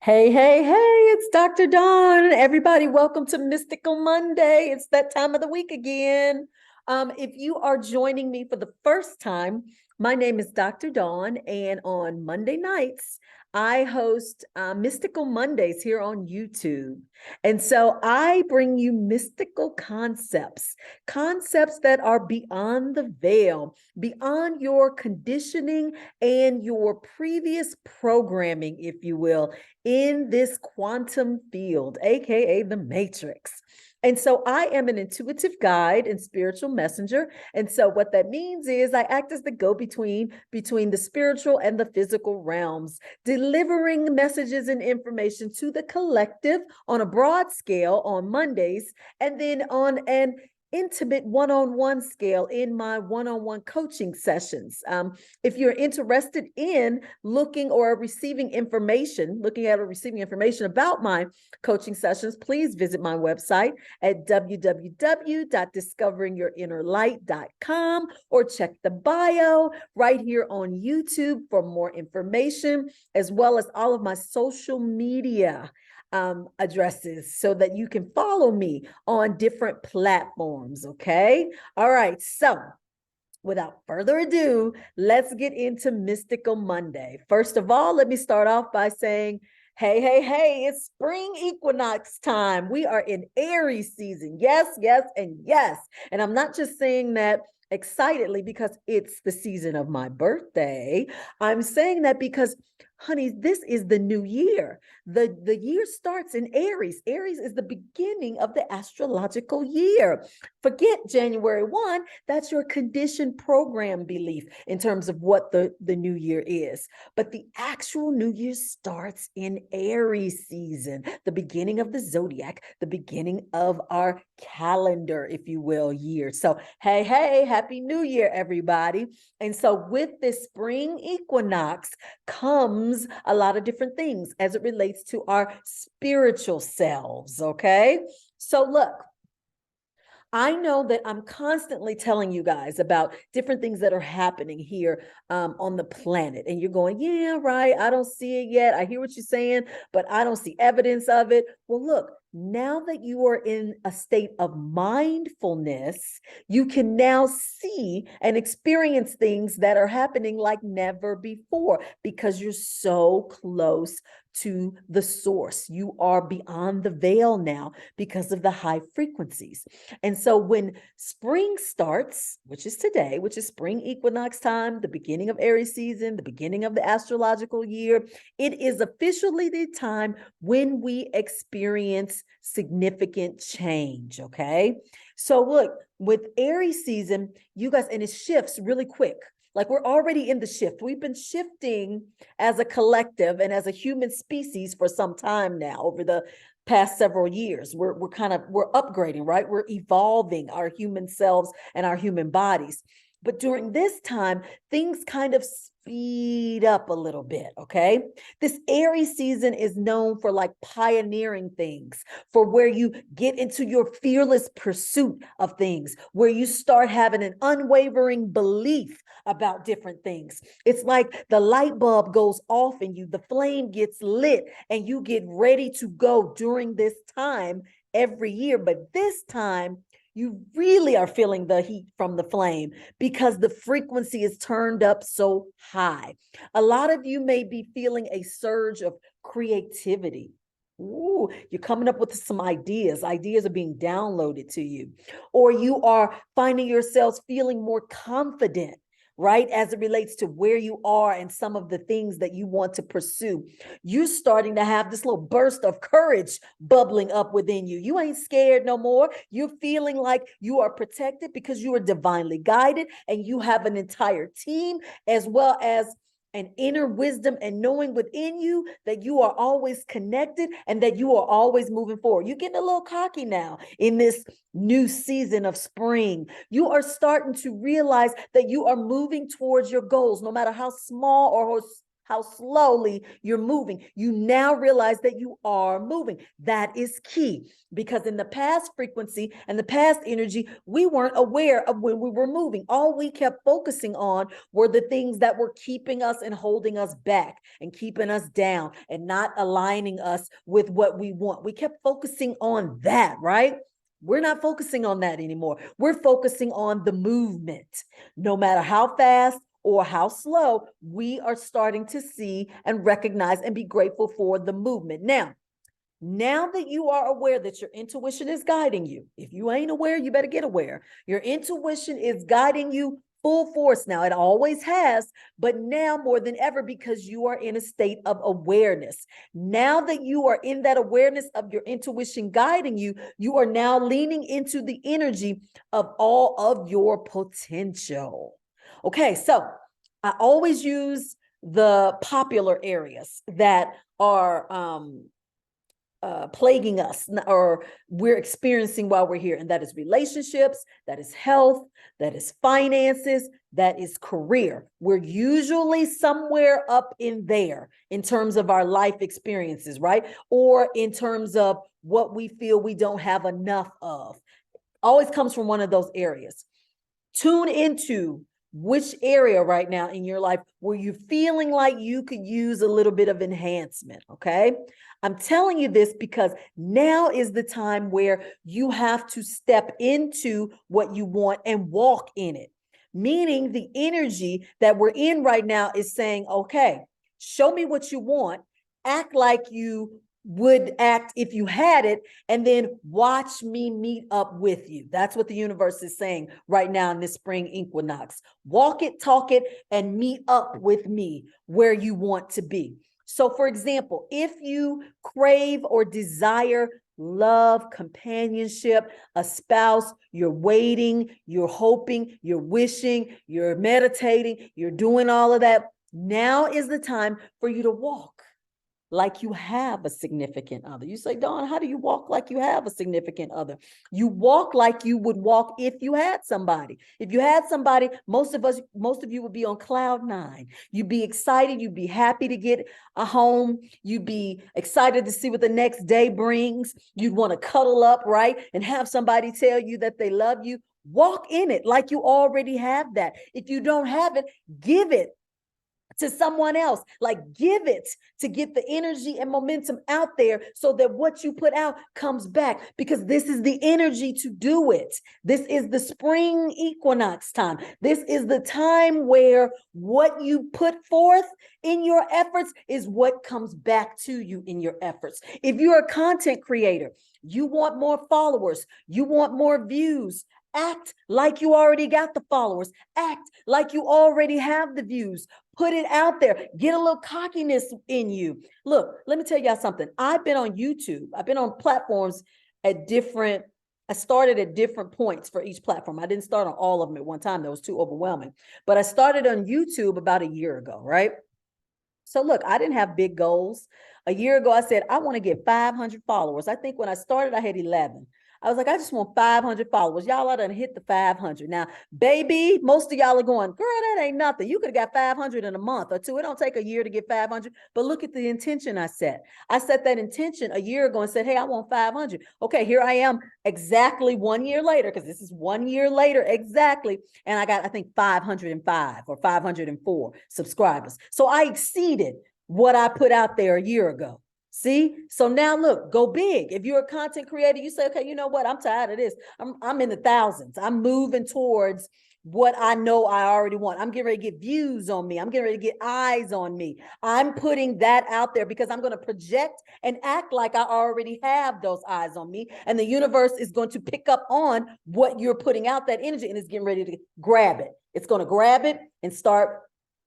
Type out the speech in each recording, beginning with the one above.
Hey, hey, hey, it's Dr. Dawn. Everybody, welcome to Mystical Monday. It's that time of the week again. If you are joining me for the first time, my name is Dr. Dawn, and on Monday nights, I host Mystical Mondays here on YouTube. And so I bring you mystical concepts that are beyond the veil, beyond your conditioning and your previous programming, if you will, in this quantum field, aka the matrix. And so I am an intuitive guide and spiritual messenger. And so what that means is I act as the go-between between the spiritual and the physical realms, delivering messages and information to the collective on a broad scale on Mondays, and then on an intimate one-on-one scale in my one-on-one coaching sessions. If you're interested in looking or receiving information, looking at or receiving information about my coaching sessions, please visit my website at www.discoveringyourinnerlight.com or check the bio right here on YouTube for more information, as well as all of my social media addresses so that you can follow me on different platforms. Okay. All right. So without further ado, let's get into Mystical Monday. First of all, let me start off by saying, hey, hey, hey, it's spring equinox time. We are in Aries season. Yes, yes, and yes. And I'm not just saying that excitedly because it's the season of my birthday. I'm saying that because, honey, this is the new year. The year starts in Aries. Aries is the beginning of the astrological year. Forget January 1. That's your conditioned program belief in terms of what the new year is. But the actual new year starts in Aries season, the beginning of the zodiac, the beginning of our calendar, if you will, year. So, hey, hey, happy new year, everybody. And so with this spring equinox comes a lot of different things as it relates to our spiritual selves, okay? So look, I know that I'm constantly telling you guys about different things that are happening here on the planet. And you're going, yeah, right. I don't see it yet. I hear what you're saying, but I don't see evidence of it. Well, look, now that you are in a state of mindfulness, you can now see and experience things that are happening like never before because you're so close to the source. You are beyond the veil now because of the high frequencies. And so when spring starts, which is today, which is spring equinox time, the beginning of Aries season, the beginning of the astrological year, it is officially the time when we experience significant change, okay? So look, with Aries season, you guys, and it shifts really quick. Like we're already in the shift. We've been shifting as a collective and as a human species for some time now over the past several years. We're upgrading, right? We're evolving our human selves and our human bodies. But during this time, things kind of speed up a little bit, okay? This Aries season is known for like pioneering things, for where you get into your fearless pursuit of things, where you start having an unwavering belief about different things. It's like the light bulb goes off in you, the flame gets lit, and you get ready to go during this time every year. But this time, you really are feeling the heat from the flame because the frequency is turned up so high. A lot of you may be feeling a surge of creativity. Ooh, you're coming up with some ideas. Ideas are being downloaded to you. Or you are finding yourselves feeling more confident, right? As it relates to where you are and some of the things that you want to pursue. You're starting to have this little burst of courage bubbling up within you. You ain't scared no more. You're feeling like you are protected because you are divinely guided and you have an entire team as well as an inner wisdom and knowing within you that you are always connected and that you are always moving forward. You're getting a little cocky now in this new season of spring. You are starting to realize that you are moving towards your goals, no matter how small or how slowly you're moving. You now realize that you are moving. That is key, because in the past frequency and the past energy, we weren't aware of when we were moving. All we kept focusing on were the things that were keeping us and holding us back and keeping us down and not aligning us with what we want. We kept focusing on that, right? We're not focusing on that anymore. We're focusing on the movement. No matter how fast or how slow, we are starting to see and recognize and be grateful for the movement. Now that you are aware that your intuition is guiding you, if you ain't aware, you better get aware. Your intuition is guiding you full force now. It always has, but now more than ever, because you are in a state of awareness. Now that you are in that awareness of your intuition guiding you, you are now leaning into the energy of all of your potential. Okay, so I always use the popular areas that are plaguing us or we're experiencing while we're here. And that is relationships, that is health, that is finances, that is career. We're usually somewhere up in there in terms of our life experiences, right? Or in terms of what we feel we don't have enough of. Always comes from one of those areas. Tune into which area right now in your life where you're feeling like you could use a little bit of enhancement, okay? I'm telling you this because now is the time where you have to step into what you want and walk in it. Meaning the energy that we're in right now is saying, okay, show me what you want, act like you would act if you had it, and then watch me meet up with you. That's what the universe is saying right now in this spring equinox. Walk it, talk it, and meet up with me where you want to be. So for example, if you crave or desire love, companionship, a spouse, you're waiting, you're hoping, you're wishing, you're meditating, you're doing all of that, now is the time for you to walk like you have a significant other. You say, Dawn, how do you walk like you have a significant other? You walk like you would walk if you had somebody. If you had somebody, most of you would be on cloud nine. You'd be excited. You'd be happy to get a home. You'd be excited to see what the next day brings. You'd want to cuddle up, right? And have somebody tell you that they love you. Walk in it like you already have that. If you don't have it, give it to someone else. Like, give it to get the energy and momentum out there so that what you put out comes back, because this is the energy to do it. This is the spring equinox time. This is the time where what you put forth in your efforts is what comes back to you in your efforts. If you're a content creator, you want more followers, you want more views, act like you already got the followers, act like you already have the views. Put it out there. Get a little cockiness in you. Look, let me tell y'all something. I've been on YouTube. I've been on platforms I started at different points for each platform. I didn't start on all of them at one time. That was too overwhelming. But I started on YouTube about a year ago, right? So look, I didn't have big goals. A year ago, I said, I want to get 500 followers. I think when I started, I had 11. I was like, I just want 500 followers. Y'all, I done hit the 500. Now, baby, most of y'all are going, girl, that ain't nothing. You could have got 500 in a month or two. It don't take a year to get 500. But look at the intention I set. I set that intention a year ago and said, hey, I want 500. Okay, here I am exactly 1 year later, because this is 1 year later exactly. And I got, I think, 505 or 504 subscribers. So I exceeded what I put out there a year ago. See? So now look, go big. If you're a content creator, you say, okay, you know what? I'm tired of this. I'm in the thousands. I'm moving towards what I know I already want. I'm getting ready to get views on me. I'm getting ready to get eyes on me. I'm putting that out there because I'm going to project and act like I already have those eyes on me. And the universe is going to pick up on what you're putting out, that energy, and it's getting ready to grab it. It's going to grab it and start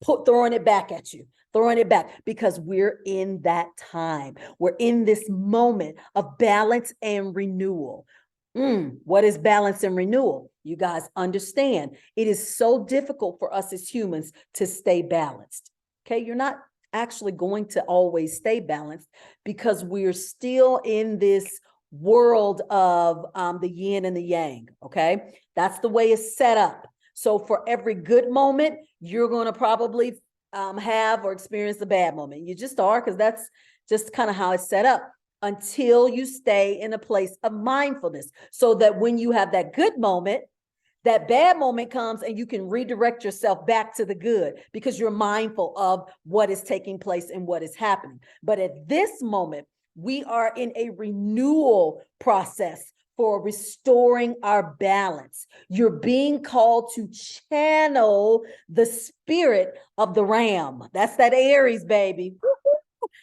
throwing it back at you. Throwing it back, because we're in that time. We're in this moment of balance and renewal. What is balance and renewal? You guys understand. It is so difficult for us as humans to stay balanced. Okay, you're not actually going to always stay balanced, because we're still in this world of the yin and the yang. Okay, that's the way it's set up. So for every good moment, you're going to probably have or experience a bad moment. You just are, because that's just kind of how it's set up, until you stay in a place of mindfulness, so that when you have that good moment, that bad moment comes and you can redirect yourself back to the good, because you're mindful of what is taking place and what is happening. But at this moment, we are in a renewal process for restoring our balance. You're being called to channel the spirit of the ram. That's that Aries, baby.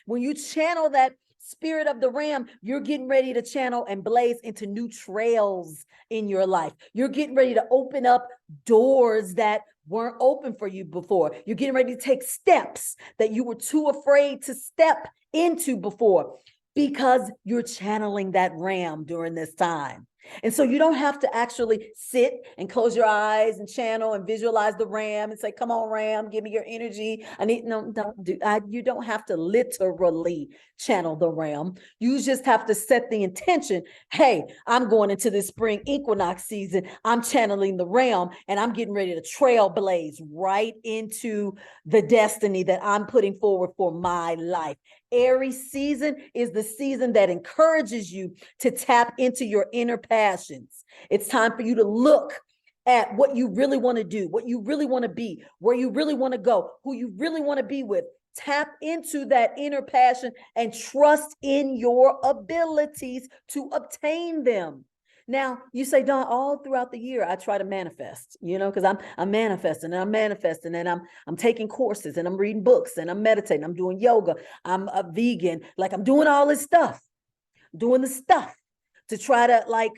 When you channel that spirit of the ram, you're getting ready to channel and blaze into new trails in your life. You're getting ready to open up doors that weren't open for you before. You're getting ready to take steps that you were too afraid to step into before, because you're channeling that ram during this time. And so you don't have to actually sit and close your eyes and channel and visualize the ram and say, come on, ram, give me your energy. You don't have to literally channel the ram. You just have to set the intention. Hey, I'm going into this spring equinox season. I'm channeling the ram, and I'm getting ready to trailblaze right into the destiny that I'm putting forward for my life. Aries season is the season that encourages you to tap into your inner passions. It's time for you to look at what you really want to do, what you really want to be, where you really want to go, who you really want to be with. Tap into that inner passion and trust in your abilities to obtain them. Now, you say, Dawn, all throughout the year, I try to manifest, because I'm manifesting and I'm manifesting, and I'm taking courses and I'm reading books and I'm meditating, I'm doing yoga, I'm a vegan, like I'm doing all this stuff, doing the stuff to try to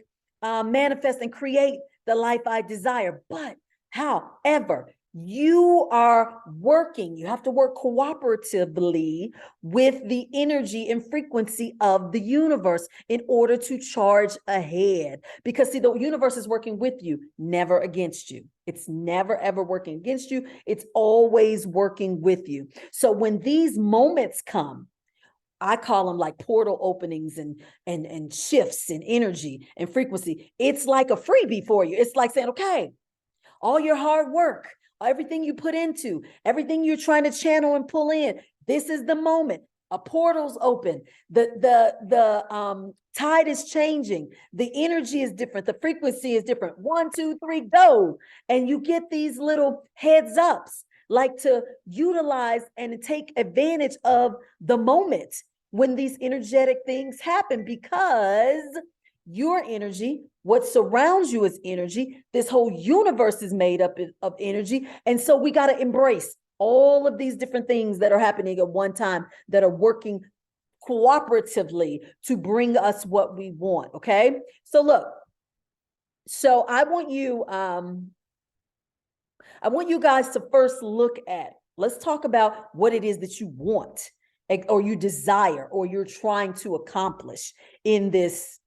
manifest and create the life I desire. But however, you are working, you have to work cooperatively with the energy and frequency of the universe in order to charge ahead. Because see, the universe is working with you, never against you. It's never, ever working against you. It's always working with you. So when these moments come, I call them like portal openings and shifts in energy and frequency. It's like a freebie for you. It's like saying, okay, all your hard work, everything you put into, everything you're trying to channel and pull in, this is the moment. A portal's open. The tide is changing. The energy is different. The frequency is different. 1, 2, 3, go. And you get these little heads ups, like to utilize and take advantage of the moment when these energetic things happen, because your energy, what surrounds you is energy. This whole universe is made up of energy. And so we got to embrace all of these different things that are happening at one time, that are working cooperatively to bring us what we want. Okay. So look, I want you guys to first look at, let's talk about what it is that you want, or you desire, or you're trying to accomplish in this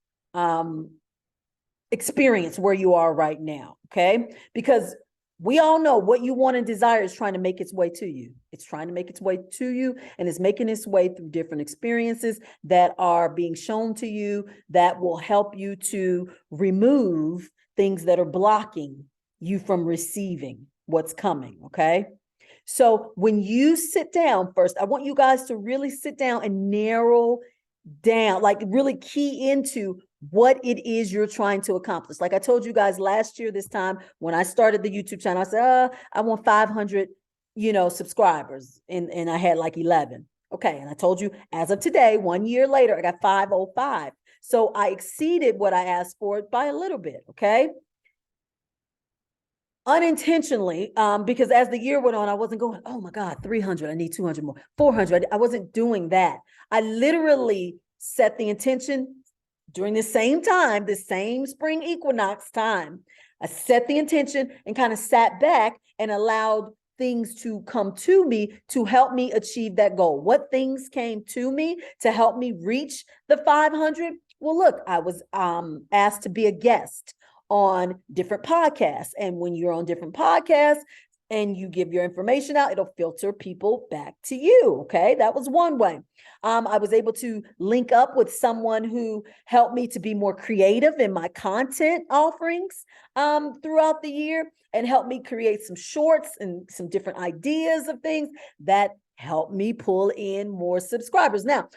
experience where you are right now. Okay. Because we all know what you want and desire is trying to make its way to you. It's trying to make its way to you, and it's making its way through different experiences that are being shown to you that will help you to remove things that are blocking you from receiving what's coming. Okay. So when you sit down first, I want you guys to really sit down and narrow down, like really key into what it is you're trying to accomplish. Like I told you guys last year, this time when I started the YouTube channel, I said, I want 500, subscribers, and I had like 11. Okay. And I told you, as of today, 1 year later, I got 505. So I exceeded what I asked for by a little bit. Okay. Unintentionally, because as the year went on, I wasn't going, oh my God, 300, I need 200 more, 400. I wasn't doing that. I literally set the intention during the same time, the same spring equinox time. I set the intention and kind of sat back and allowed things to come to me to help me achieve that goal. What things came to me to help me reach the 500? Well, look, I was asked to be a guest on different podcasts. And when you're on different podcasts, and you give your information out, it'll filter people back to you. Okay, that was one way. I was able to link up with someone who helped me to be more creative in my content offerings throughout the year, and helped me create some shorts and some different ideas of things that helped me pull in more subscribers. Now,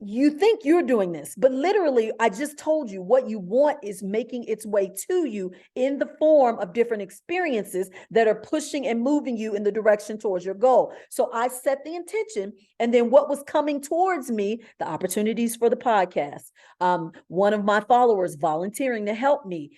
you think you're doing this, but literally, I just told you what you want is making its way to you in the form of different experiences that are pushing and moving you in the direction towards your goal. So I set the intention, and then what was coming towards me, the opportunities for the podcast. One of my followers volunteering to help me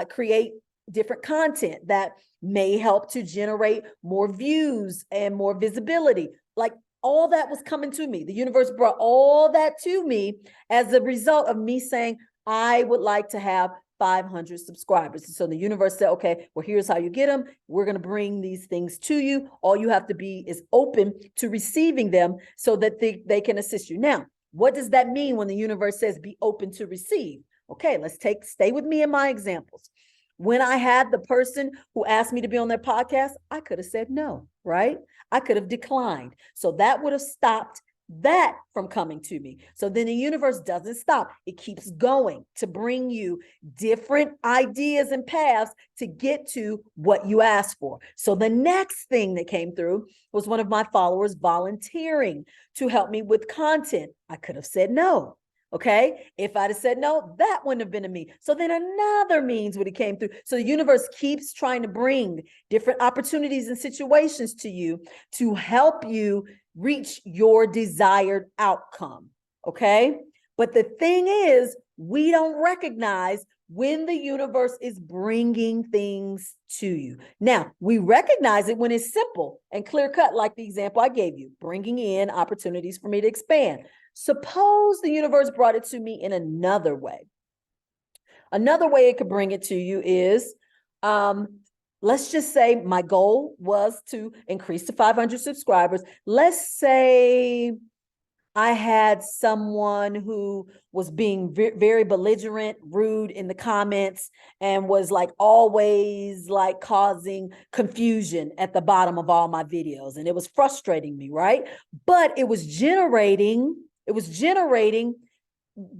create different content that may help to generate more views and more visibility. Like, all that was coming to me. The universe brought all that to me as a result of me saying, I would like to have 500 subscribers. So the universe said, okay, well, here's how you get them. We're going to bring these things to you. All you have to be is open to receiving them so that they can assist you. Now, what does that mean when the universe says be open to receive? Okay, stay with me in my examples. When I had the person who asked me to be on their podcast, I could have said no, right? I could have declined. So that would have stopped that from coming to me. So then the universe doesn't stop. It keeps going to bring you different ideas and paths to get to what you asked for. So the next thing that came through was one of my followers volunteering to help me with content. I could have said no. Okay, if I'd have said no, that wouldn't have been a me. So then another means would have came through. So the universe keeps trying to bring different opportunities and situations to you to help you reach your desired outcome. Okay, but the thing is, we don't recognize when the universe is bringing things to you. Now, we recognize it when it's simple and clear cut, like the example I gave you, bringing in opportunities for me to expand. Suppose the universe brought it to me in another way. Another way it could bring it to you is, let's just say my goal was to increase to 500 subscribers. Let's say I had someone who was being very belligerent, rude in the comments, and was like always like causing confusion at the bottom of all my videos. And it was frustrating me, right? But it was generating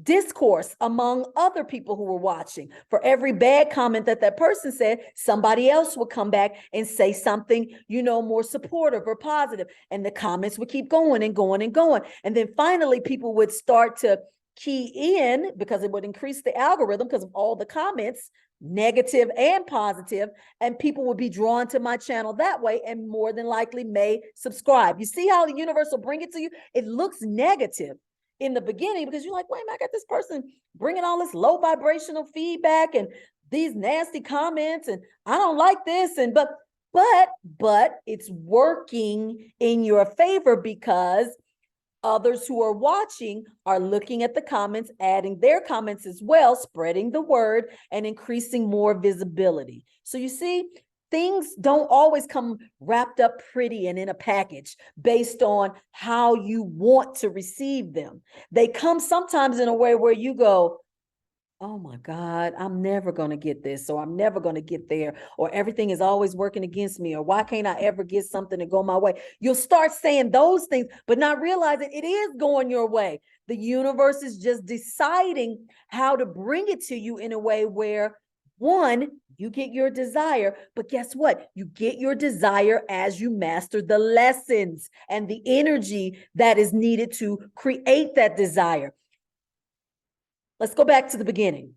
discourse among other people who were watching. For every bad comment that person said, somebody else would come back and say something, more supportive or positive. And the comments would keep going and going and going. And then finally, people would start to key in, because it would increase the algorithm because of all the comments, negative and positive, and people would be drawn to my channel that way and more than likely may subscribe. You see how the universe will bring it to you? It looks negative in the beginning because you're like, wait a minute, I got this person bringing all this low vibrational feedback and these nasty comments, and I don't like this. And but it's working in your favor because others who are watching are looking at the comments, adding their comments as well, spreading the word and increasing more visibility. So you see, things don't always come wrapped up pretty and in a package based on how you want to receive them. They come sometimes in a way where you go, oh my God, I'm never going to get this, or I'm never going to get there, or everything is always working against me, or why can't I ever get something to go my way? You'll start saying those things, but not realizing it is going your way. The universe is just deciding how to bring it to you in a way where, one, you get your desire, but guess what? You get your desire as you master the lessons and the energy that is needed to create that desire. Let's go back to the beginning.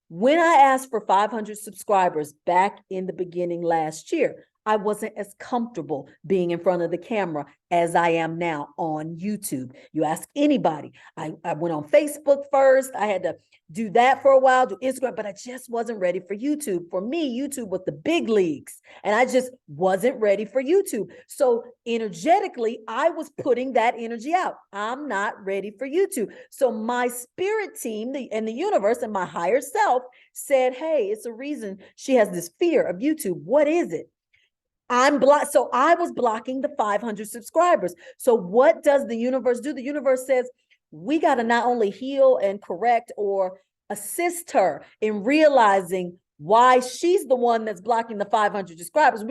When I asked for 500 subscribers back in the beginning last year, I wasn't as comfortable being in front of the camera as I am now on YouTube. You ask anybody. I went on Facebook first. I had to do that for a while, do Instagram, but I just wasn't ready for YouTube. For me, YouTube was the big leagues, and I just wasn't ready for YouTube. So energetically, I was putting that energy out. I'm not ready for YouTube. So my spirit team and the universe and my higher self said, hey, it's a reason she has this fear of YouTube. What is it? So I was blocking the 500 subscribers. So what does the universe do? The universe says, we got to not only heal and correct or assist her in realizing why she's the one that's blocking the 500 subscribers.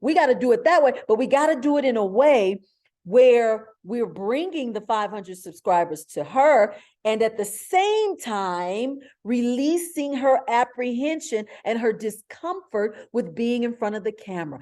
We got to do it that way, but we got to do it in a way where we're bringing the 500 subscribers to her, and at the same time releasing her apprehension and her discomfort with being in front of the camera.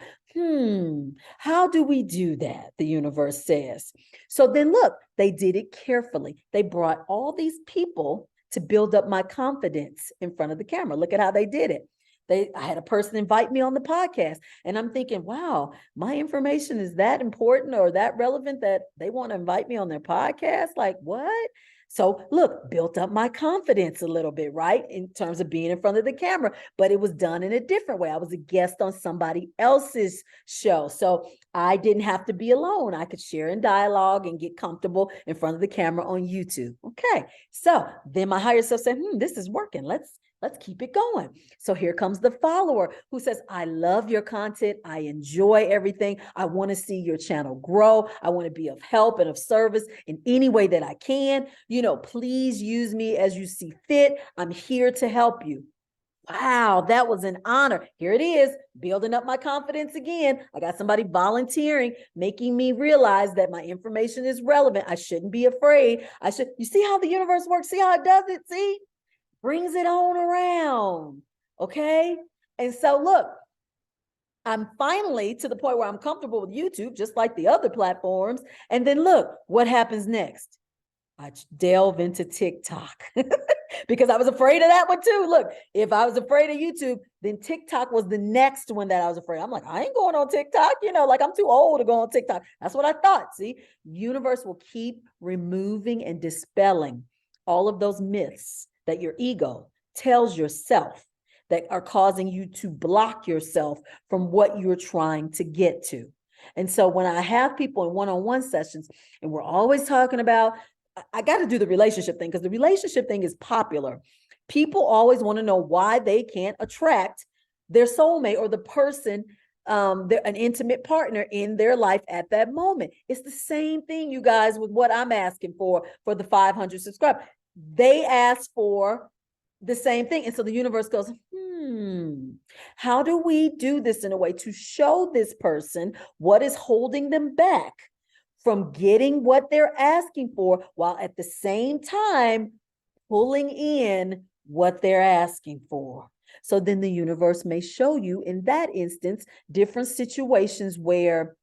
How do we do that? The universe says. So then look, they did it carefully. They brought all these people to build up my confidence in front of the camera. Look at how they did it. I had a person invite me on the podcast, and I'm thinking, wow, my information is that important or that relevant that they want to invite me on their podcast? Like, what? So look, built up my confidence a little bit, right? In terms of being in front of the camera, but it was done in a different way. I was a guest on somebody else's show. So I didn't have to be alone. I could share in dialogue and get comfortable in front of the camera on YouTube. Okay. So then my higher self said, this is working. Let's keep it going. So here comes the follower who says, I love your content. I enjoy everything. I want to see your channel grow. I want to be of help and of service in any way that I can. Please use me as you see fit. I'm here to help you. Wow, that was an honor. Here it is, building up my confidence again. I got somebody volunteering, making me realize that my information is relevant. I shouldn't be afraid. You see how the universe works? See how it does it? See? Brings it on around, okay? And so look, I'm finally to the point where I'm comfortable with YouTube, just like the other platforms. And then look, what happens next? I delve into TikTok because I was afraid of that one too. Look, if I was afraid of YouTube, then TikTok was the next one that I was afraid of. I'm like, I ain't going on TikTok, like I'm too old to go on TikTok. That's what I thought. See, universe will keep removing and dispelling all of those myths that your ego tells yourself that are causing you to block yourself from what you're trying to get to. And so when I have people in one-on-one sessions, and we're always talking about, I got to do the relationship thing because the relationship thing is popular. People always want to know why they can't attract their soulmate or the person, an intimate partner in their life at that moment. It's the same thing, you guys, with what I'm asking for the 500 subscribers. They ask for the same thing. And so the universe goes, how do we do this in a way to show this person what is holding them back from getting what they're asking for, while at the same time pulling in what they're asking for? So then the universe may show you in that instance different situations where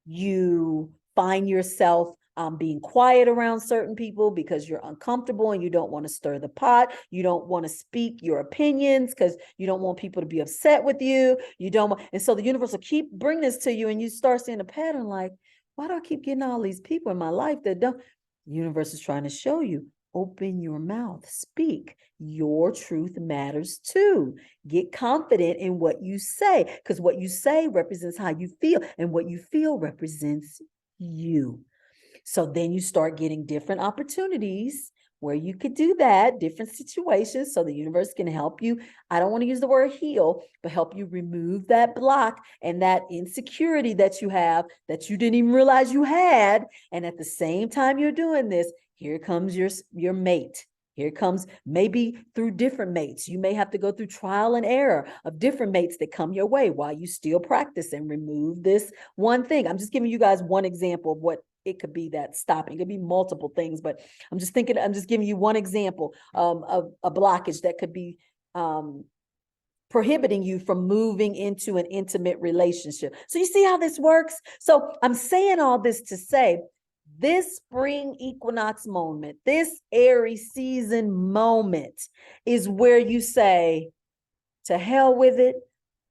you find yourself being quiet around certain people because you're uncomfortable and you don't want to stir the pot. You don't want to speak your opinions because you don't want people to be upset with you. And so the universe will keep bringing this to you, and you start seeing a pattern like, why do I keep getting all these people in my life that don't? The universe is trying to show you, open your mouth, speak. Your truth matters too. Get confident in what you say, because what you say represents how you feel, and what you feel represents you. So then you start getting different opportunities where you could do that, different situations, so the universe can help you. I don't want to use the word heal, but help you remove that block and that insecurity that you have that you didn't even realize you had. And at the same time you're doing this, here comes your mate. Here comes, maybe through different mates. You may have to go through trial and error of different mates that come your way while you still practice and remove this one thing. I'm just giving you guys one example of what it could be that's stopping. It could be multiple things, but I'm just giving you one example of a blockage that could be prohibiting you from moving into an intimate relationship. So you see how this works? So I'm saying all this to say, this spring equinox moment, this Aries season moment is where you say, to hell with it.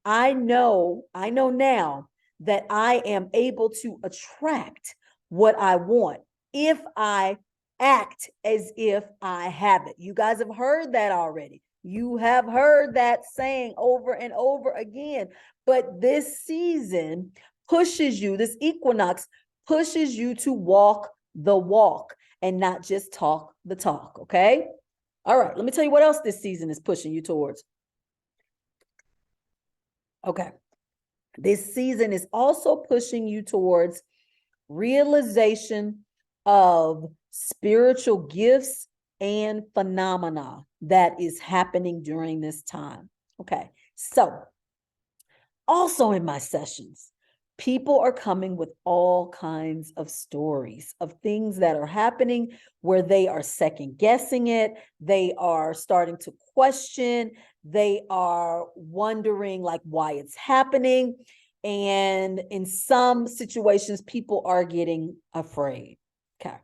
I know now that I am able to attract what I want if I act as if I have it. You guys have heard that already. You have heard that saying over and over again. But this season pushes you, this equinox pushes you to walk the walk and not just talk the talk, okay? All right, let me tell you what else this season is pushing you towards. Okay, this season is also pushing you towards realization of spiritual gifts and phenomena that is happening during this time. Okay, so also in my sessions, people are coming with all kinds of stories of things that are happening where they are second guessing it. They are starting to question. They are wondering like why it's happening. And in some situations, people are getting afraid. Okay.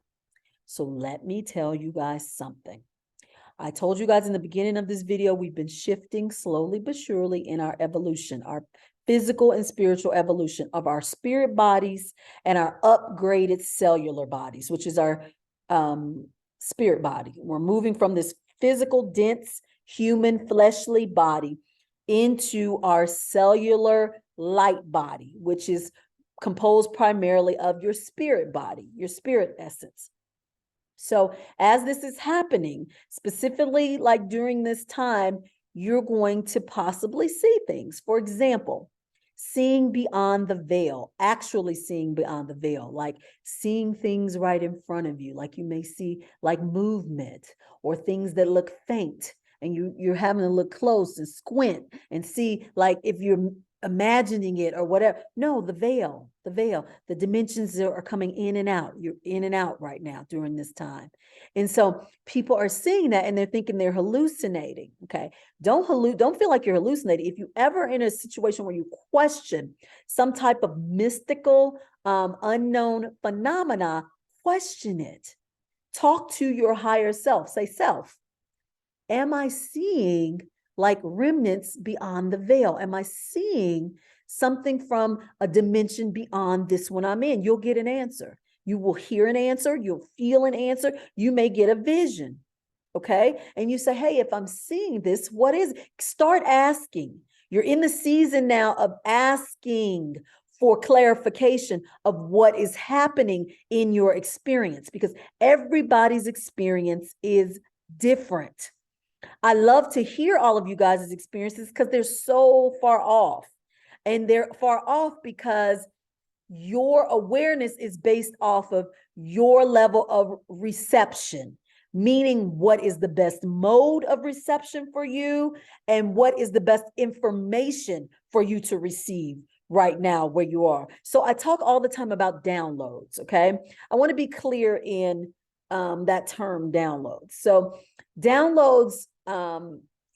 So let me tell you guys something. I told you guys in the beginning of this video, we've been shifting slowly but surely in our evolution, our physical and spiritual evolution of our spirit bodies and our upgraded cellular bodies, which is our spirit body. We're moving from this physical, dense, human, fleshly body into our cellular light body, which is composed primarily of your spirit body, your spirit essence. So as this is happening, specifically like during this time, you're going to possibly see things. For example, seeing beyond the veil, actually seeing beyond the veil, like seeing things right in front of you, like you may see like movement or things that look faint, and you're having to look close and squint and see like if you're imagining it or whatever. No, the veil, the dimensions are coming in and out. You're in and out right now during this time. And so people are seeing that and they're thinking they're hallucinating. Okay. Don't feel like you're hallucinating. If you ever in a situation where you question some type of mystical, unknown phenomena, question it. Talk to your higher self. Say, self, am I seeing like remnants beyond the veil? Am I seeing something from a dimension beyond this one I'm in? You'll get an answer. You will hear an answer. You'll feel an answer. You may get a vision. Okay. And you say, hey, if I'm seeing this, what is it? Start asking. You're in the season now of asking for clarification of what is happening in your experience, because everybody's experience is different. I love to hear all of you guys' experiences because they're so far off. And they're far off because your awareness is based off of your level of reception, meaning what is the best mode of reception for you and what is the best information for you to receive right now where you are. So I talk all the time about downloads, okay? I want to be clear in that term downloads. So downloads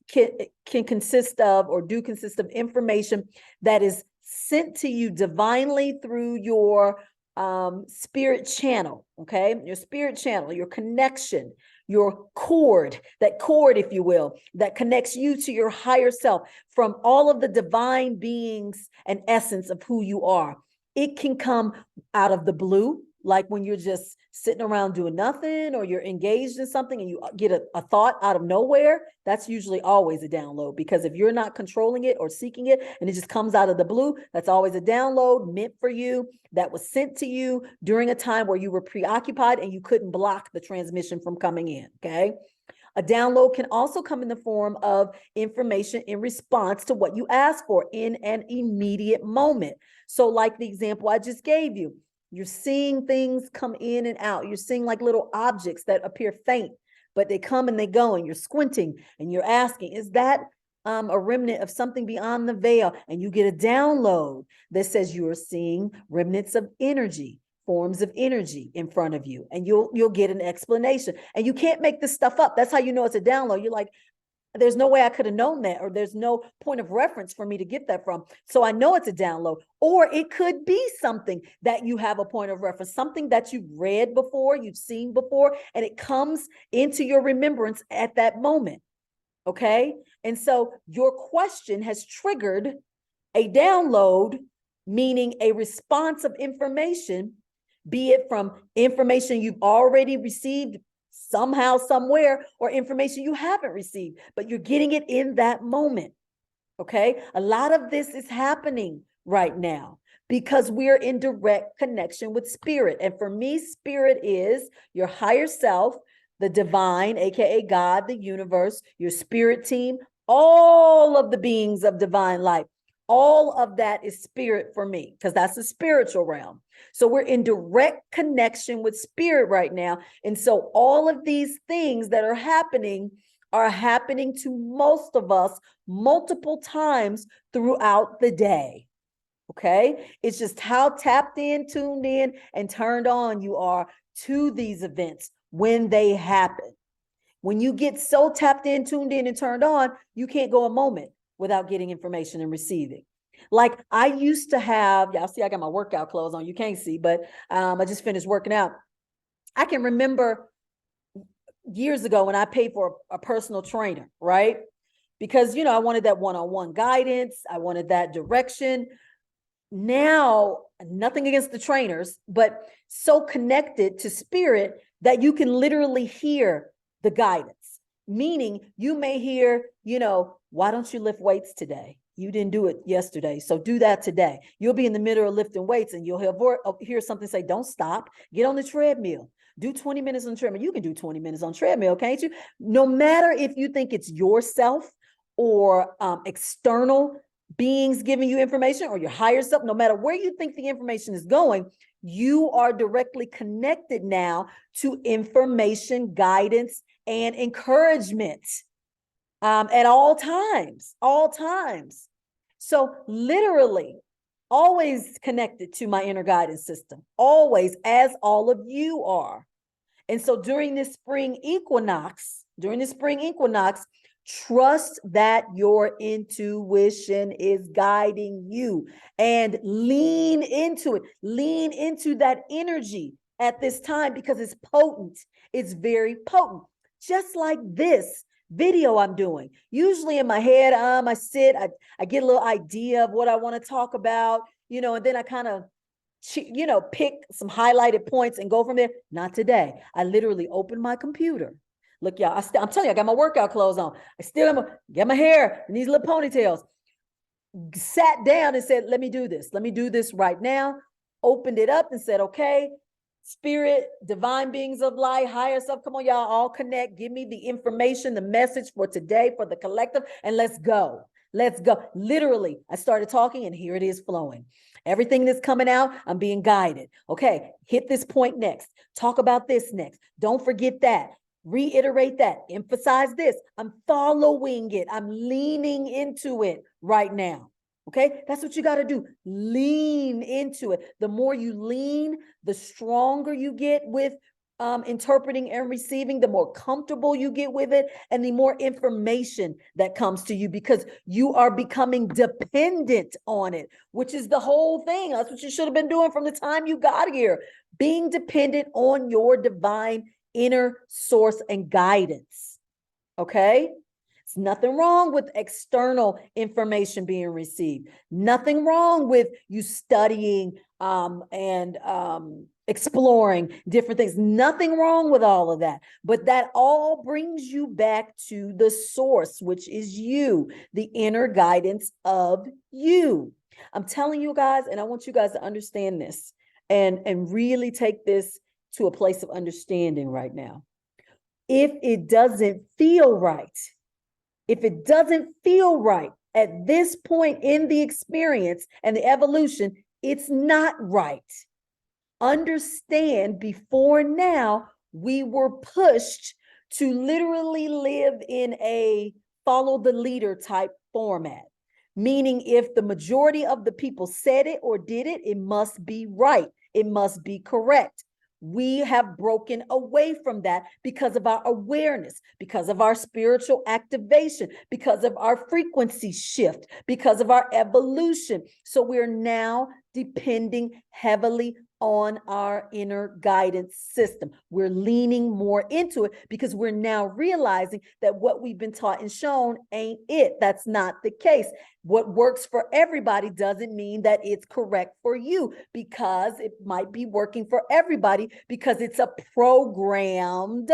can consist of or do consist of information that is sent to you divinely through your spirit channel, okay? Your spirit channel, your connection, your cord, that cord, if you will, that connects you to your higher self from all of the divine beings and essence of who you are. It can come out of the blue, like when you're just sitting around doing nothing or you're engaged in something and you get a thought out of nowhere. That's usually always a download, because if you're not controlling it or seeking it and it just comes out of the blue, that's always a download meant for you, that was sent to you during a time where you were preoccupied and you couldn't block the transmission from coming in, okay? A download can also come in the form of information in response to what you asked for in an immediate moment. So like the example I just gave you, you're seeing things come in and out. You're seeing like little objects that appear faint, but they come and they go, and you're squinting and you're asking, is that a remnant of something beyond the veil? And you get a download that says you are seeing remnants of energy, forms of energy in front of you, and you'll get an explanation. And you can't make this stuff up. That's how you know it's a download. You're like, there's no way I could have known that, or there's no point of reference for me to get that from. So I know it's a download, or it could be something that you have a point of reference, something that you've read before, you've seen before, and it comes into your remembrance at that moment. Okay. And so your question has triggered a download, meaning a response of information, be it from information you've already received somehow, somewhere, or information you haven't received, but you're getting it in that moment. Okay. A lot of this is happening right now because we're in direct connection with spirit. And for me, spirit is your higher self, the divine, AKA God, the universe, your spirit team, all of the beings of divine life. All of that is spirit for me, because that's the spiritual realm. So we're in direct connection with spirit right now. And so all of these things that are happening are happening to most of us multiple times throughout the day. Okay. It's just how tapped in, tuned in, and turned on you are to these events when they happen. When you get so tapped in, tuned in, and turned on, you can't go a moment without getting information and receiving. Like I used to have, y'all see, I got my workout clothes on. You can't see, but I just finished working out. I can remember years ago when I paid for a personal trainer, right? Because, I wanted that one-on-one guidance. I wanted that direction. Now, nothing against the trainers, but so connected to spirit that you can literally hear the guidance. Meaning you may hear, why don't you lift weights today? You didn't do it yesterday, so do that today. You'll be in the middle of lifting weights and you'll hear something say, don't stop, get on the treadmill. Do 20 minutes on the treadmill. You can do 20 minutes on treadmill, can't you? No matter if you think it's yourself or external beings giving you information or your higher self, no matter where you think the information is going, you are directly connected now to information, guidance, and encouragement at all times, all times. So literally always connected to my inner guidance system, always, as all of you are. And so during this spring equinox, trust that your intuition is guiding you and lean into it. Lean into that energy at this time because it's potent. It's very potent. Just like this video I'm doing. Usually in my head, I sit, I get a little idea of what I want to talk about, and then I kind of pick some highlighted points and go from there. Not today. I literally open my computer. Look, y'all, I'm telling you, I got my workout clothes on. I still got my hair and these little ponytails. Sat down and said, let me do this. Let me do this right now. Opened it up and said, okay, spirit, divine beings of light, higher self, come on, y'all, all connect. Give me the information, the message for today, for the collective, and let's go. Let's go. Literally, I started talking and here it is flowing. Everything that's coming out, I'm being guided. Okay, hit this point next. Talk about this next. Don't forget that. Reiterate that. Emphasize this. I'm following it. I'm leaning into it right now. Okay, that's what you got to do. Lean into it. The more you lean, the stronger you get with interpreting and receiving, the more comfortable you get with it, and the more information that comes to you because you are becoming dependent on it, which is the whole thing. That's what you should have been doing from the time you got here, being dependent on your divine inner source and guidance. Okay? It's nothing wrong with external information being received. Nothing wrong with you studying and exploring different things. Nothing wrong with all of that. But that all brings you back to the source, which is you, the inner guidance of you. I'm telling you guys, and I want you guys to understand this and really take this to a place of understanding right now. If it doesn't feel right, at this point in the experience and the evolution, it's not right. Understand, before now, we were pushed to literally live in a follow the leader type format. Meaning if the majority of the people said it or did it, it must be right. It must be correct. We have broken away from that because of our awareness, because of our spiritual activation, because of our frequency shift, because of our evolution. So we're now depending heavily on our inner guidance system. We're leaning more into it because we're now realizing that what we've been taught and shown ain't it. That's not the case. What works for everybody doesn't mean that it's correct for you, because it might be working for everybody because it's a programmed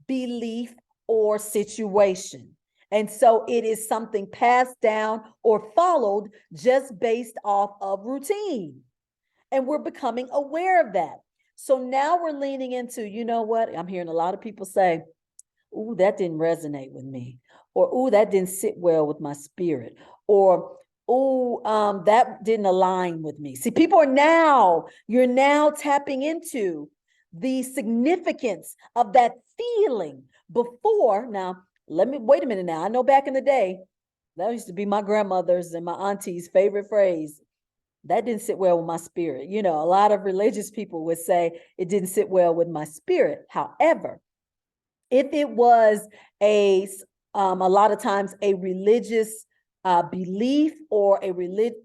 belief or situation. And so it is something passed down or followed just based off of routine. And we're becoming aware of that. So now we're leaning into, you know what? I'm hearing a lot of people say, ooh, that didn't resonate with me. Or, ooh, that didn't sit well with my spirit. Or, ooh, that didn't align with me. See, you're now tapping into the significance of that feeling. Before, now, wait a minute now. I know back in the day, that used to be my grandmother's and my auntie's favorite phrase. That didn't sit well with my spirit. You know, a lot of religious people would say it didn't sit well with my spirit. However, if it was a lot of times a religious belief or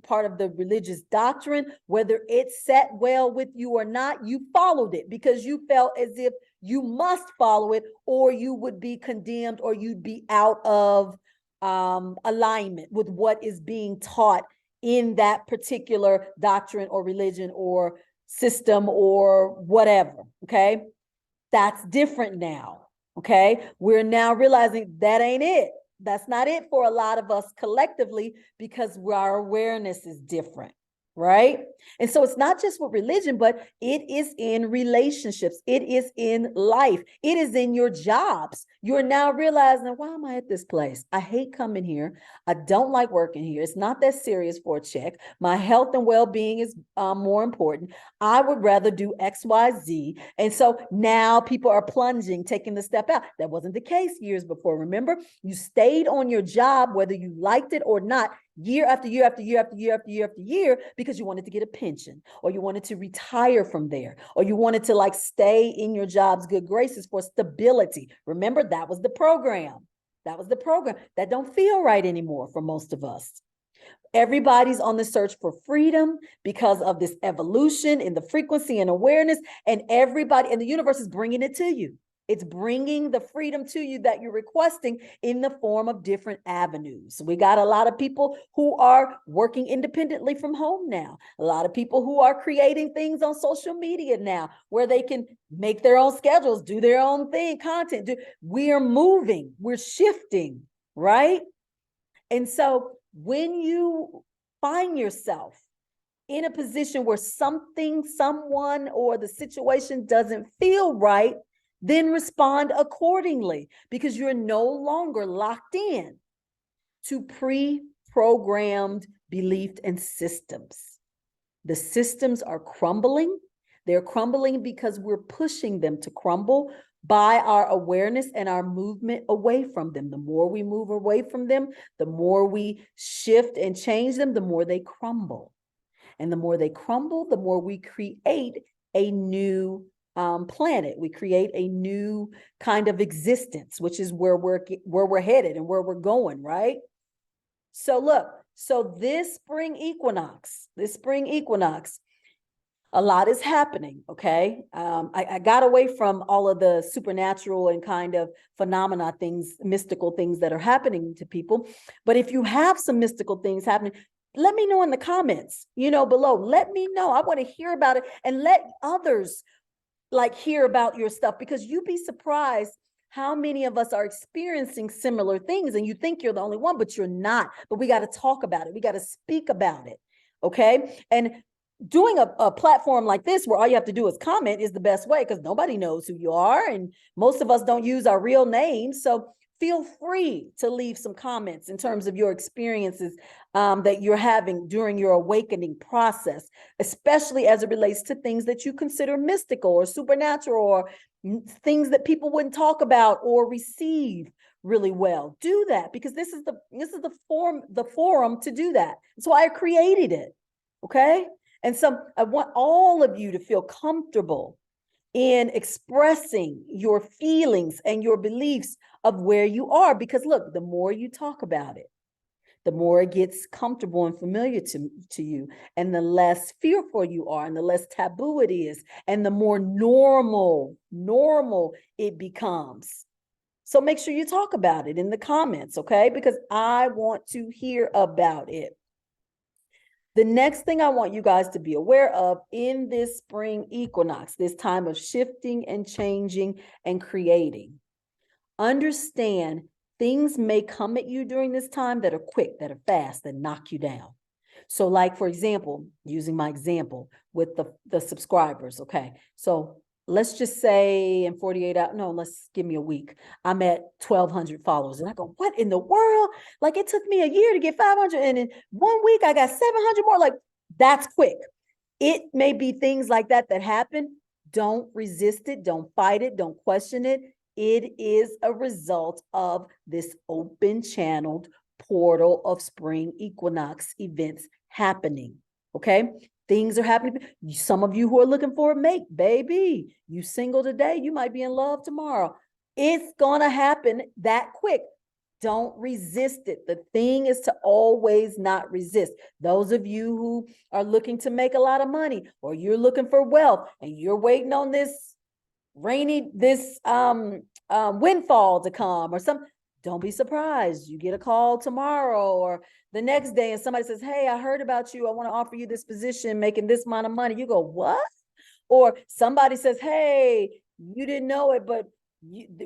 part of the religious doctrine, whether it sat well with you or not, you followed it because you felt as if you must follow it or you would be condemned or you'd be out of alignment with what is being taught in that particular doctrine or religion or system or whatever. Okay. That's different now. Okay. We're now realizing that ain't it. That's not it for a lot of us collectively because our awareness is different. Right. And so it's not just with religion, but it is in relationships. It is in life. It is in your jobs. You're now realizing, why am I at this place? I hate coming here. I don't like working here. It's not that serious for a check. My health and well-being is more important. I would rather do X, Y, Z. And so now people are plunging, taking the step out. That wasn't the case years before. Remember, you stayed on your job, whether you liked it or not, year after year after year after year after year after year, because you wanted to get a pension or you wanted to retire from there or you wanted to like stay in your job's good graces for stability. Remember, that was the program. That was the program. That don't feel right anymore for most of us. Everybody's on the search for freedom because of this evolution in the frequency and awareness, and everybody, and the universe is bringing it to you. It's bringing the freedom to you that you're requesting in the form of different avenues. We got a lot of people who are working independently from home now. A lot of people who are creating things on social media now where they can make their own schedules, do their own thing, content. We are moving, we're shifting, right? And so when you find yourself in a position where something, someone, or the situation doesn't feel right, then respond accordingly because you're no longer locked in to pre-programmed beliefs and systems. The systems are crumbling. They're crumbling because we're pushing them to crumble by our awareness and our movement away from them. The more we move away from them, the more we shift and change them, the more they crumble. And the more they crumble, the more we create a new planet. We create a new kind of existence, which is where we're headed and where we're going, right? So look, so this spring equinox, a lot is happening, okay? I got away from all of the supernatural and kind of phenomena things, mystical things that are happening to people. But if you have some mystical things happening, let me know in the comments, below. Let me know. I want to hear about it and let others like hear about your stuff, because you'd be surprised how many of us are experiencing similar things and you think you're the only one, but you're not. But we got to talk about it. We got to speak about it. Okay. And doing a platform like this where all you have to do is comment is the best way, because nobody knows who you are and most of us don't use our real names. So feel free to leave some comments in terms of your experiences that you're having during your awakening process, especially as it relates to things that you consider mystical or supernatural or things that people wouldn't talk about or receive really well. Do that, because this is the forum to do that. That's why I created it. Okay. And so I want all of you to feel comfortable in expressing your feelings and your beliefs of where you are, because look, the more you talk about it, the more it gets comfortable and familiar to you, and the less fearful you are, and the less taboo it is, and the more normal it becomes. So make sure you talk about it in the comments, okay? Because I want to hear about it. The next thing I want you guys to be aware of in this spring equinox, this time of shifting and changing and creating, understand things may come at you during this time that are quick, that are fast, that knock you down. So like, for example, using my example with the subscribers, okay? So let's just say in 48 hours, no, let's give me a week. I'm at 1,200 followers. And I go, what in the world? Like, it took me a year to get 500. And in 1 week, I got 700 more. Like, that's quick. It may be things like that happen. Don't resist it. Don't fight it. Don't question it. It is a result of this open channeled portal of spring equinox events happening. Okay. Things are happening. Some of you who are looking for a mate, baby, you single today, you might be in love tomorrow. It's going to happen that quick. Don't resist it. The thing is to always not resist. Those of you who are looking to make a lot of money, or you're looking for wealth and you're waiting on this windfall to come or something, don't be surprised. You get a call tomorrow or the next day and somebody says, hey, I heard about you. I want to offer you this position, making this amount of money. You go, what? Or somebody says, hey, you didn't know it, but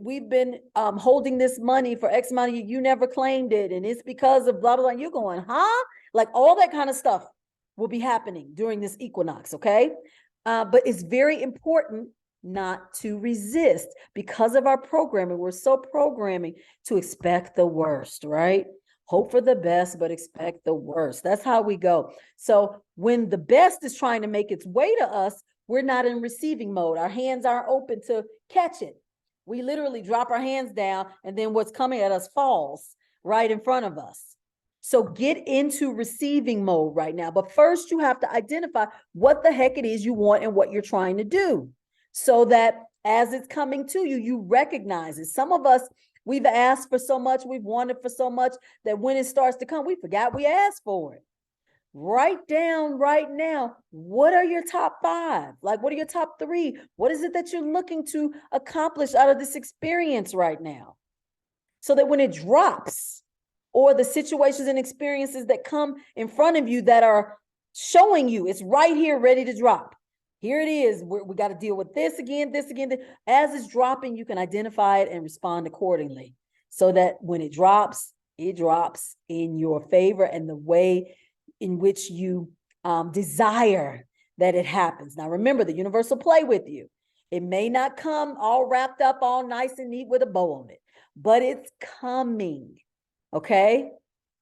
we've been holding this money for X amount of years. You never claimed it. And it's because of blah, blah, blah. You're going, huh? Like all that kind of stuff will be happening during this equinox. Okay. But it's very important not to resist because of our programming. We're so programming to expect the worst, right? Hope for the best, but expect the worst. That's how we go. So when the best is trying to make its way to us, we're not in receiving mode. Our hands aren't open to catch it. We literally drop our hands down and then what's coming at us falls right in front of us. So get into receiving mode right now. But first you have to identify what the heck it is you want and what you're trying to do, so that as it's coming to you, you recognize it. Some of us, we've asked for so much, we've wanted for so much that when it starts to come, we forgot we asked for it. Write down right now, what are your top 5? Like, what are your top 3? What is it that you're looking to accomplish out of this experience right now? So that when it drops, or the situations and experiences that come in front of you that are showing you it's right here ready to drop. Here it is. We got to deal with this again, this again. As it's dropping, you can identify it and respond accordingly so that when it drops in your favor and the way in which you desire that it happens. Now, remember, the universe will play with you. It may not come all wrapped up, all nice and neat with a bow on it, but it's coming. Okay.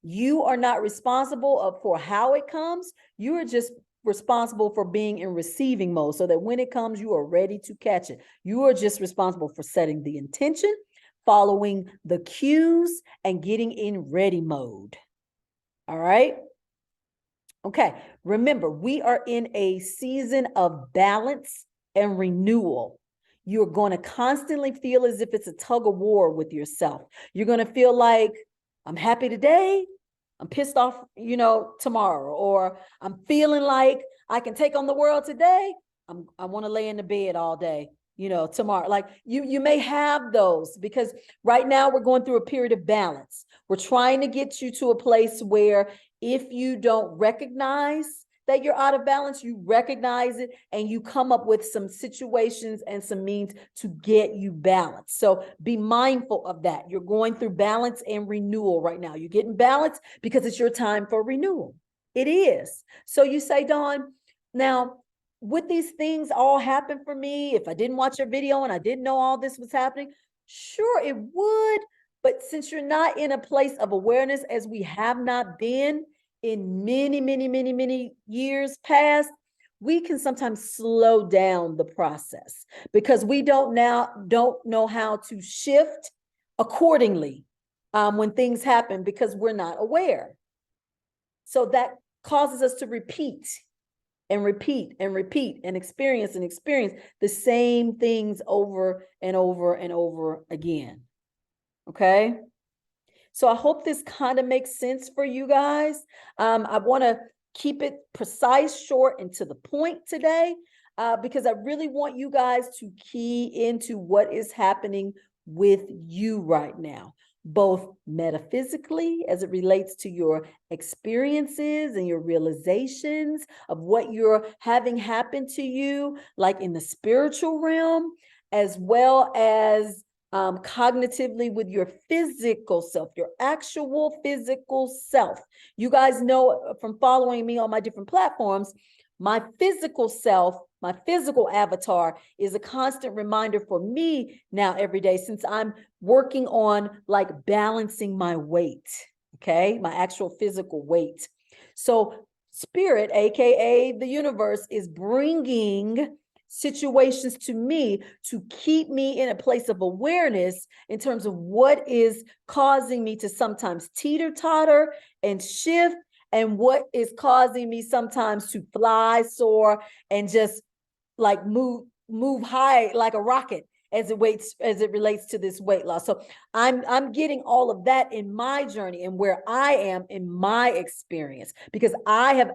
You are not responsible for how it comes. You are just responsible for being in receiving mode so that when it comes, you are ready to catch it. You are just responsible for setting the intention, following the cues, and getting in ready mode. All right. Okay. Remember, we are in a season of balance and renewal. You're going to constantly feel as if it's a tug of war with yourself. You're going to feel like, I'm happy today, I'm pissed off, tomorrow, or I'm feeling like I can take on the world today. I want to lay in the bed all day, tomorrow. Like you may have those because right now we're going through a period of balance. We're trying to get you to a place where if you don't recognize that you're out of balance, you recognize it and you come up with some situations and some means to get you balanced. So be mindful of that. You're going through balance and renewal right now. You're getting balance because it's your time for renewal. It is. So you say, Dawn, now would these things all happen for me if I didn't watch your video and I didn't know all this was happening? Sure, it would. But since you're not in a place of awareness, as we have not been in many, many, many, many years past, we can sometimes slow down the process because we don't know how to shift accordingly when things happen because we're not aware. So that causes us to repeat and repeat and repeat and experience the same things over and over and over again. Okay. So I hope this kind of makes sense for you guys. I want to keep it precise, short, and to the point today, because I really want you guys to key into what is happening with you right now, both metaphysically as it relates to your experiences and your realizations of what you're having happen to you, like in the spiritual realm, as well as cognitively with your physical self, your actual physical self. You guys know from following me on my different platforms, my physical self, my physical avatar is a constant reminder for me now every day since I'm working on like balancing my weight, okay? My actual physical weight. So spirit, AKA the universe, is bringing situations to me to keep me in a place of awareness in terms of what is causing me to sometimes teeter-totter and shift, and what is causing me sometimes to fly, soar, and just like move high like a rocket as it relates to this weight loss. So I'm getting all of that in my journey and where I am in my experience, because I have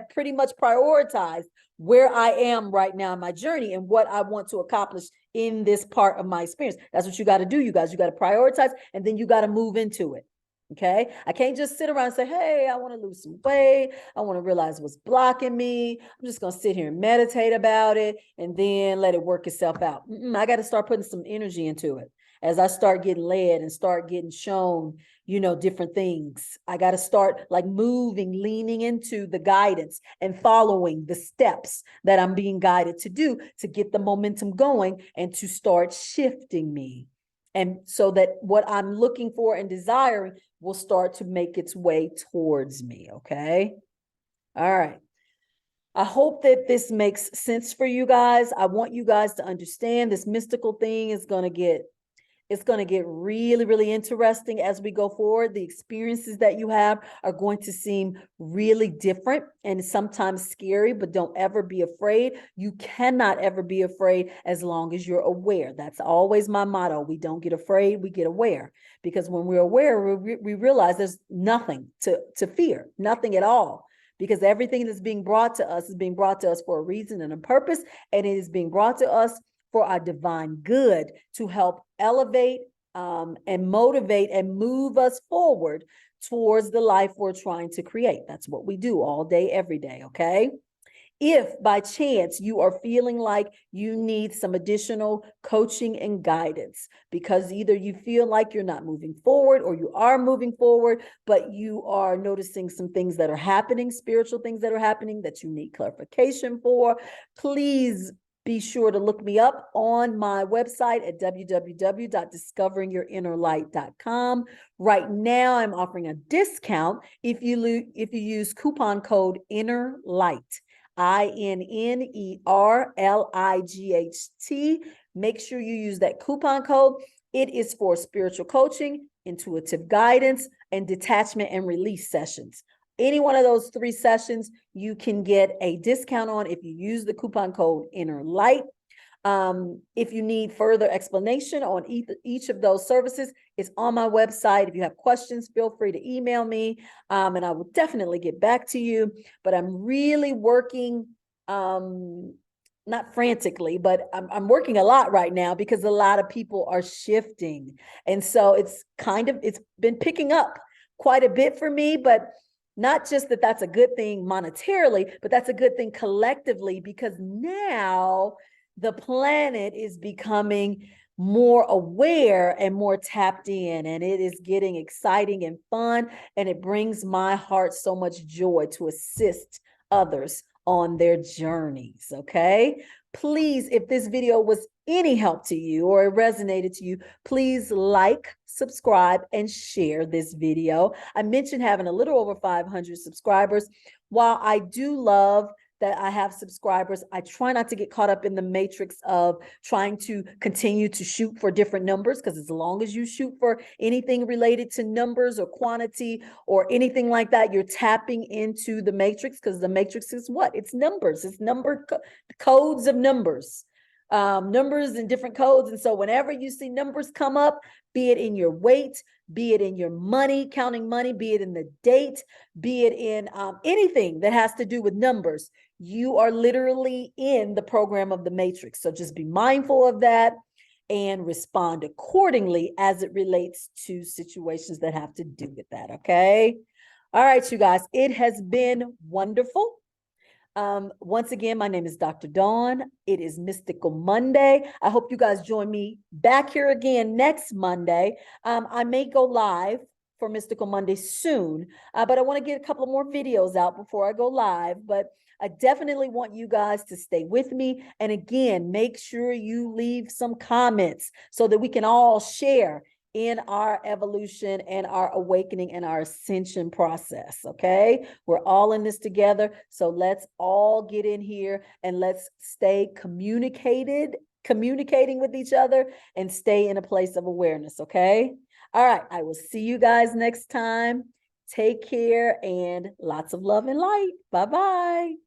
pretty much prioritized where I am right now in my journey and what I want to accomplish in this part of my experience. That's what you got to do, you guys. You got to prioritize, and then you got to move into it. Okay. I can't just sit around and say, hey, I want to lose some weight. I want to realize what's blocking me. I'm just going to sit here and meditate about it and then let it work itself out. I got to start putting some energy into it. As I start getting led and start getting shown, different things, I got to start like moving, leaning into the guidance and following the steps that I'm being guided to do to get the momentum going and to start shifting me. And so that what I'm looking for and desiring will start to make its way towards me. Okay. All right. I hope that this makes sense for you guys. I want you guys to understand this mystical thing is going to get really, really interesting as we go forward. The experiences that you have are going to seem really different and sometimes scary, but don't ever be afraid. You cannot ever be afraid as long as you're aware. That's always my motto. We don't get afraid, we get aware. Because when we're aware, we realize there's nothing to fear, nothing at all. Because everything that's being brought to us is being brought to us for a reason and a purpose, and it is being brought to us for our divine good, to help elevate and motivate and move us forward towards the life we're trying to create. That's what we do all day, every day, okay? If by chance you are feeling like you need some additional coaching and guidance because either you feel like you're not moving forward or you are moving forward, but you are noticing some things that are happening, spiritual things that are happening that you need clarification for, please be sure to look me up on my website at www.discoveringyourinnerlight.com. Right now, I'm offering a discount if you use coupon code INNERLIGHT, INNERLIGHT. Make sure you use that coupon code. It is for spiritual coaching, intuitive guidance, and detachment and release sessions. Any one of those 3 sessions, you can get a discount on if you use the coupon code INNERLIGHT. If you need further explanation on each of those services, it's on my website. If you have questions, feel free to email me, and I will definitely get back to you. But I'm really working, not frantically, but I'm working a lot right now because a lot of people are shifting. And so it's been picking up quite a bit for me, but not just that that's a good thing monetarily, but that's a good thing collectively, because now the planet is becoming more aware and more tapped in, and it is getting exciting and fun, and it brings my heart so much joy to assist others on their journeys. Okay, please, if this video was any help to you or it resonated to you, please like, subscribe, and share this video. I mentioned having a little over 500 subscribers. While I do love that I have subscribers, I try not to get caught up in the matrix of trying to continue to shoot for different numbers, because as long as you shoot for anything related to numbers or quantity or anything like that, you're tapping into the matrix, because the matrix is what? It's numbers. It's codes of numbers. Numbers and different codes. And so whenever you see numbers come up, be it in your weight, be it in your money, counting money, be it in the date, be it in anything that has to do with numbers, you are literally in the program of the matrix. So just be mindful of that and respond accordingly as it relates to situations that have to do with that. Okay. All right, you guys, it has been wonderful. Once again, my name is Dr. Dawn. It is Mystical Monday. I hope you guys join me back here again next Monday. I may go live for Mystical Monday soon, but I want to get a couple of more videos out before I go live. But I definitely want you guys to stay with me. And again, make sure you leave some comments so that we can all share in our evolution and our awakening and our ascension process. Okay. We're all in this together. So let's all get in here and let's stay communicating with each other and stay in a place of awareness. Okay. All right. I will see you guys next time. Take care and lots of love and light. Bye-bye.